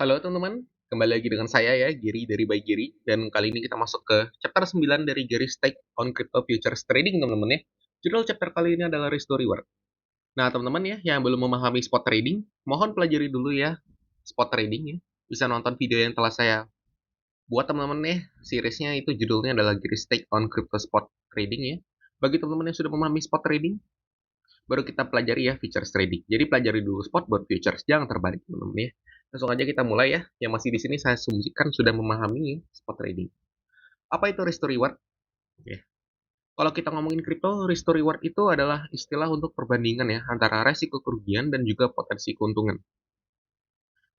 Halo teman-teman, kembali lagi dengan saya ya, Giri dari By Giri. Dan kali ini kita masuk ke chapter 9 dari Gary's Take on Crypto Futures Trading teman-teman ya. Judul chapter kali ini adalah Risk to Reward. Nah teman-teman ya, yang belum memahami spot trading, mohon pelajari dulu ya spot trading ya. Bisa nonton video yang telah saya buat teman-teman ya. Seriesnya itu judulnya adalah Gary's Take on Crypto Spot Trading ya. Bagi teman-teman yang sudah memahami spot trading, baru kita pelajari ya futures trading. Jadi pelajari dulu spot buat futures, jangan terbalik teman-teman ya. Langsung aja kita mulai ya. Yang masih di sini saya asumsikan sudah memahami spot trading. Apa itu risk to reward? Ya. Kalau kita ngomongin kripto, risk to reward itu adalah istilah untuk perbandingan ya antara resiko kerugian dan juga potensi keuntungan.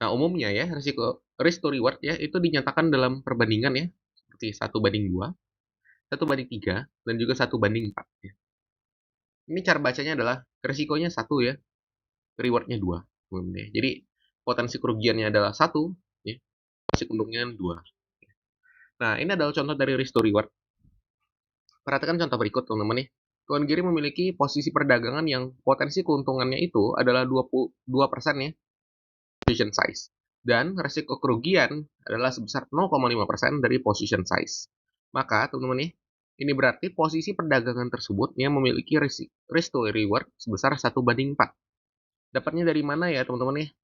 Nah, umumnya ya risk to reward ya itu dinyatakan dalam perbandingan ya seperti 1:2, 1:3, dan juga 1:4 ya. Ini cara bacanya adalah resikonya 1 ya, rewardnya 2. Jadi potensi kerugiannya adalah 1, ya, potensi keuntungannya 2. Nah, ini adalah contoh dari risk to reward. Perhatikan contoh berikut, teman-teman nih. Tuan Giri memiliki posisi perdagangan yang potensi keuntungannya itu adalah 22% ya, position size. Dan risiko kerugian adalah sebesar 0,5% dari position size. Maka, teman-teman nih, ini berarti posisi perdagangan tersebut yang memiliki risk to reward sebesar 1:4. Dapatnya dari mana ya, teman-teman nih?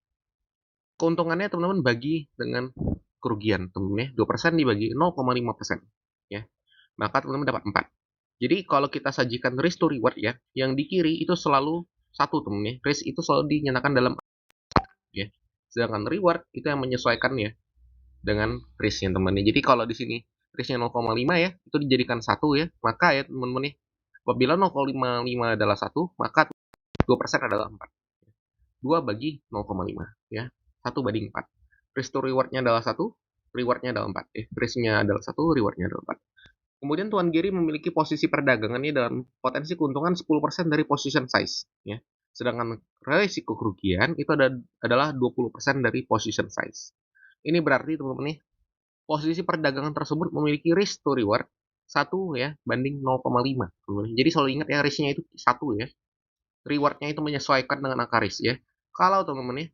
Keuntungannya teman-teman bagi dengan kerugian, teman-teman ya. 2% dibagi 0,5%. Ya. Maka teman-teman dapat 4. Jadi kalau kita sajikan risk to reward ya, yang di kiri itu selalu satu teman-teman ya. Risk itu selalu dinyatakan dalam ya. Sedangkan reward itu yang menyesuaikan ya dengan risknya teman-teman ya. Jadi kalau di sini risknya 0,5 ya, itu dijadikan satu ya. Maka ya teman-teman ya, apabila 0,5 adalah satu, maka 2% adalah 4. 2 bagi 0,5 ya. 1:4. Risk to reward-nya adalah 1, reward-nya adalah 4. Risk-nya adalah 1, reward-nya adalah 4. Kemudian Tuan Giri memiliki posisi perdagangannya dalam potensi keuntungan 10% dari position size. Ya. Sedangkan risiko kerugian itu adalah 20% dari position size. Ini berarti teman-teman nih, posisi perdagangan tersebut memiliki risk to reward 1 ya banding 0,5. Jadi selalu ingat ya risk-nya itu 1 ya. Reward-nya itu menyesuaikan dengan angka risk ya. Kalau teman-teman nih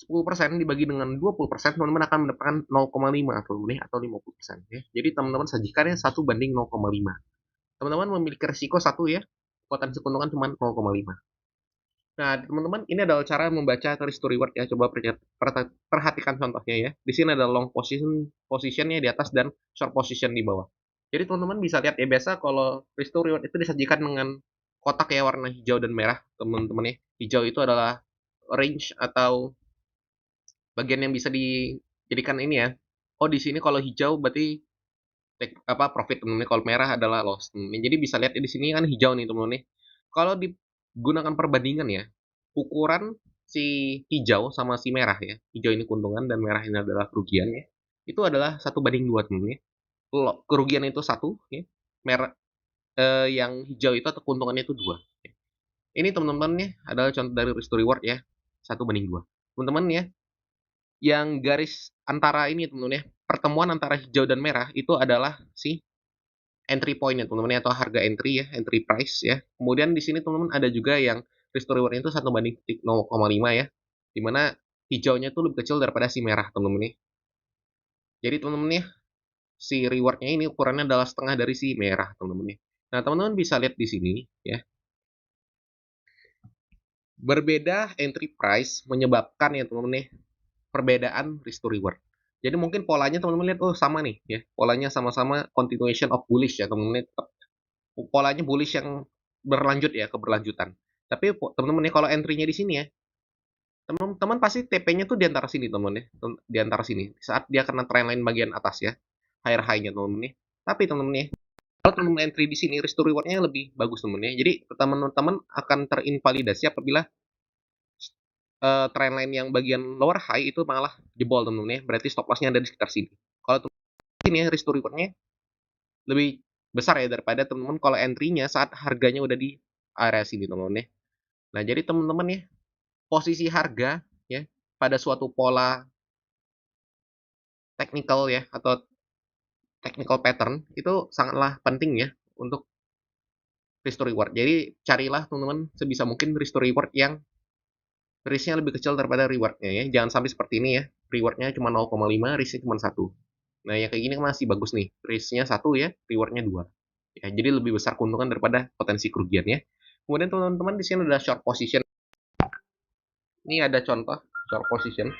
10% dibagi dengan 20%, teman-teman akan mendapatkan 0,5 atau 50% ya. Jadi teman-teman sajikannya 1:0,5. Teman-teman memiliki risiko 1 ya, potensi keuntungan cuma 0,5. Nah, teman-teman, ini adalah cara membaca risk to reward ya. Coba perhatikan contohnya ya. Di sini ada long positionnya di atas dan short position di bawah. Jadi teman-teman bisa lihat ya, biasa kalau risk to reward itu disajikan dengan kotak ya warna hijau dan merah, teman-teman ya. Hijau itu adalah range atau bagian yang bisa dijadikan ini ya. Oh, di sini kalau hijau berarti profit teman-teman. Kalau merah adalah loss. Jadi bisa lihat di sini kan hijau nih teman-teman. Kalau digunakan perbandingan ya, ukuran si hijau sama si merah ya. Hijau ini keuntungan dan merah ini adalah kerugian ya. Itu adalah 1:2 teman-teman. Kerugian itu 1 ya. Merah yang hijau itu atau keuntungannya itu 2. Ini teman-teman ya adalah contoh dari risk to reward ya. 1:2. Teman-teman ya, yang garis antara ini teman-teman ya, pertemuan antara hijau dan merah itu adalah si entry point ya teman-teman ya, atau harga entry ya, entry price ya. Kemudian di sini teman-teman ada juga yang risk to reward itu 1:0,5 ya, dimana hijaunya itu lebih kecil daripada si merah teman-teman ya. Jadi teman-teman ya, si rewardnya ini ukurannya adalah setengah dari si merah teman-teman ya. Nah teman-teman bisa lihat di sini ya, berbeda entry price menyebabkan ya teman-teman ya, perbedaan risk to reward. Jadi mungkin polanya teman-teman lihat, oh sama nih ya, polanya sama-sama continuation of bullish ya teman-teman. Polanya bullish yang berlanjut ya, keberlanjutan. Tapi teman-teman ya, kalau entry-nya di sini ya, teman-teman pasti TP-nya tuh di antara sini teman-teman ya, di antara sini. Saat dia kena trendline bagian atas ya, higher high-nya teman-teman ya. Tapi teman-teman ya, kalau teman-teman entry di sini, risk to reward-nya lebih bagus teman-teman ya. Jadi teman-teman akan terinvalidasi apabila trendline yang bagian lower high itu malah jebol teman-teman ya. Berarti stop loss-nya ada di sekitar sini. Kalau teman-teman sini ya, risk to reward-nya lebih besar ya daripada teman-teman kalau entry-nya saat harganya udah di area sini teman-teman ya. Nah, jadi teman-teman ya, posisi harga ya pada suatu pola technical ya atau technical pattern itu sangatlah penting ya untuk risk to reward. Jadi carilah teman-teman sebisa mungkin risk to reward yang risknya lebih kecil daripada rewardnya ya. Jangan sampai seperti ini ya. Rewardnya cuma 0,5, risknya cuma 1. Nah, yang kayak gini masih bagus nih. Risknya 1 ya, rewardnya 2. Ya, jadi lebih besar keuntungan daripada potensi kerugian ya. Kemudian teman-teman di sini ada short position. Ini ada contoh short position.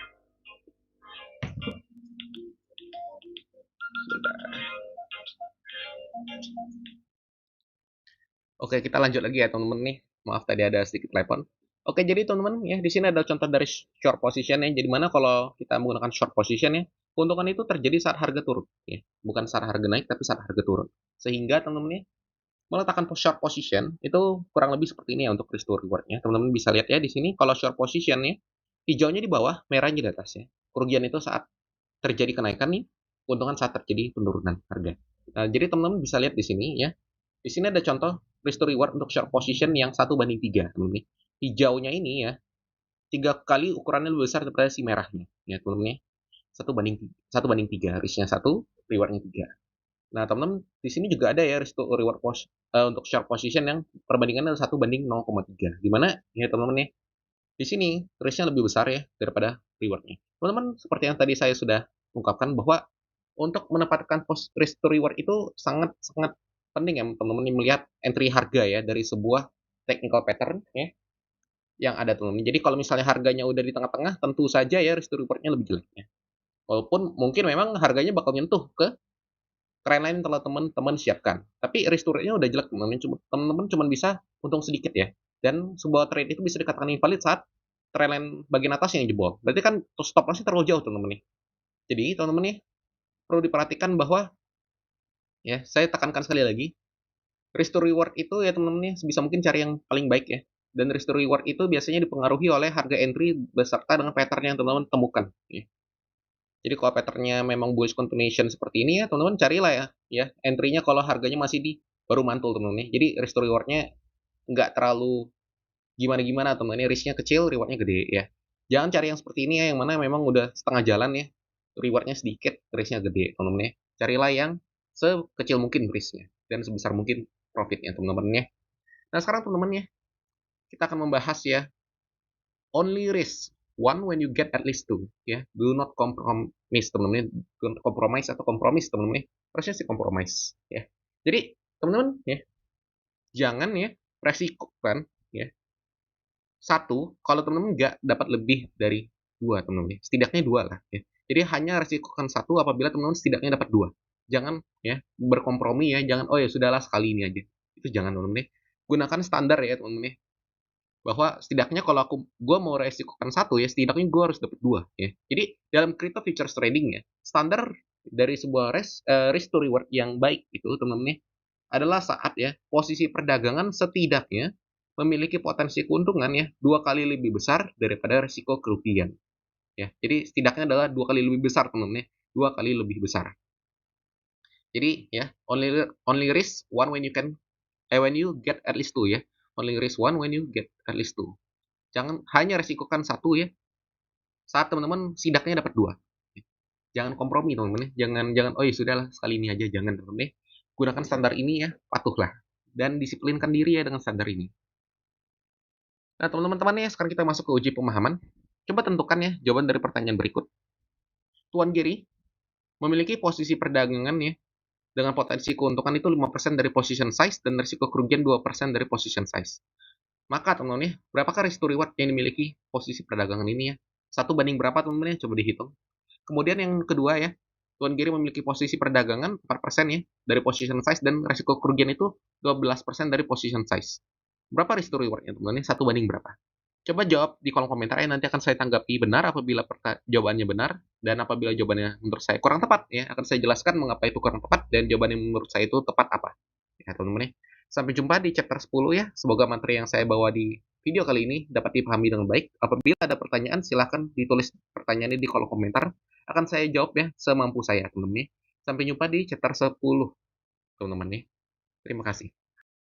Oke, kita lanjut lagi ya teman-teman nih. Maaf tadi ada sedikit telepon. Oke, jadi teman-teman ya di sini ada contoh dari short position ya. Jadi mana kalau kita menggunakan short position ya, keuntungan itu terjadi saat harga turun ya. Bukan saat harga naik tapi saat harga turun. Sehingga teman-teman ya meletakkan short position itu kurang lebih seperti ini ya untuk risk to reward-nya. Teman-teman bisa lihat ya di sini kalau short position ya, hijaunya di bawah, merahnya di atas ya. Kerugian itu saat terjadi kenaikan nih, keuntungan saat terjadi penurunan harga. Nah, jadi teman-teman bisa lihat di sini ya. Di sini ada contoh risk to reward untuk short position yang 1:3, teman-teman. Hijaunya ini ya, 3 kali ukurannya lebih besar daripada si merahnya. Ya, teman-teman ya. 1:3, risknya 1, rewardnya 3. Nah, teman-teman, di sini juga ada ya risk to reward untuk short position yang perbandingannya 1:0,3. Di mana ya teman-teman ya, di sini risknya lebih besar ya daripada rewardnya. Teman-teman, seperti yang tadi saya sudah ungkapkan bahwa untuk menempatkan risk to reward itu sangat penting ya teman-teman melihat entry harga ya dari sebuah technical pattern ya yang ada teman-teman. Jadi kalau misalnya harganya udah di tengah-tengah, tentu saja ya risk to reward-nya lebih jelek ya. Walaupun mungkin memang harganya bakal nyentuh ke trendline telah teman-teman siapkan. Tapi risk to rate-nya udah jelek teman-teman cuma bisa untung sedikit ya. Dan sebuah trade itu bisa dikatakan invalid saat trendline bagian atas yang jebol. Berarti kan stop loss-nya terlalu jauh teman-teman nih. Jadi teman-teman nih perlu diperhatikan bahwa ya saya tekankan sekali lagi risk to reward itu ya teman-teman nih sebisa mungkin cari yang paling baik ya. Dan risk to reward itu biasanya dipengaruhi oleh harga entry beserta dengan pattern yang teman-teman temukan. Ya. Jadi kalau patternnya memang bullish continuation seperti ini ya teman-teman carilah ya entry-nya kalau harganya masih di baru mantul teman-teman ya. Jadi risk to reward-nya nggak terlalu gimana-gimana teman-teman ya. Risk-nya kecil, reward-nya gede ya. Jangan cari yang seperti ini ya yang mana memang udah setengah jalan ya. Reward-nya sedikit, risk-nya gede teman-teman ya. Carilah yang sekecil mungkin risk-nya dan sebesar mungkin profit-nya teman-teman ya. Nah sekarang teman-teman ya kita akan membahas ya only risk one when you get at least two ya. Do not compromise teman-teman. Do not compromise atau kompromis teman-teman. Harusnya sih compromise ya. Jadi teman-teman ya jangan ya resikokan ya satu kalau teman-teman nggak dapat lebih dari dua teman-teman. Setidaknya dua lah ya. Jadi hanya resikokan satu apabila teman-teman setidaknya dapat dua. Jangan ya berkompromi ya. Jangan oh ya sudahlah sekali ini aja. Itu jangan teman-teman. Gunakan standar ya teman-teman bahwa setidaknya kalau gue mau resikokan satu ya setidaknya gue harus dapat dua ya. Jadi dalam crypto futures trading ya standar dari sebuah risk to reward yang baik itu teman-teman adalah saat ya posisi perdagangan setidaknya memiliki potensi keuntungan ya 2 kali lebih besar daripada risiko kerugian ya. Jadi setidaknya adalah 2 kali lebih besar teman-teman ya. 2 kali lebih besar. Jadi ya only risk one when you get at least two ya. Only risk one when you get at least two. Jangan hanya resikokan satu ya saat teman-teman setidaknya dapat dua. Jangan kompromi teman-teman ya. Jangan oh ya sudahlah sekali ini aja jangan teman-teman ya. Gunakan standar ini ya, patuhlah dan disiplinkan diri ya dengan standar ini. Nah, teman-teman ya, sekarang kita masuk ke uji pemahaman. Coba tentukan ya jawaban dari pertanyaan berikut. Tuan Giri memiliki posisi perdagangan ya dengan potensi keuntungan itu 5% dari position size dan risiko kerugian 2% dari position size. Maka teman-teman ya, berapakah risk to reward yang dimiliki posisi perdagangan ini ya? 1 banding berapa teman-teman ya? Coba dihitung. Kemudian yang kedua ya, Tuan Giri memiliki posisi perdagangan 4% ya dari position size dan risiko kerugian itu 12% dari position size. Berapa risk to reward-nya teman-teman? 1 banding berapa? Coba jawab di kolom komentar ya, nanti akan saya tanggapi benar apabila jawabannya benar dan apabila jawabannya menurut saya kurang tepat ya, akan saya jelaskan mengapa itu kurang tepat dan jawaban yang menurut saya itu tepat apa. Ya, teman-teman ya. Sampai jumpa di chapter 10 ya. Semoga materi yang saya bawa di video kali ini dapat dipahami dengan baik. Apabila ada pertanyaan, silahkan ditulis pertanyaannya di kolom komentar. Akan saya jawab ya semampu saya, teman-teman ya. Sampai jumpa di chapter 10, teman-teman ya. Terima kasih.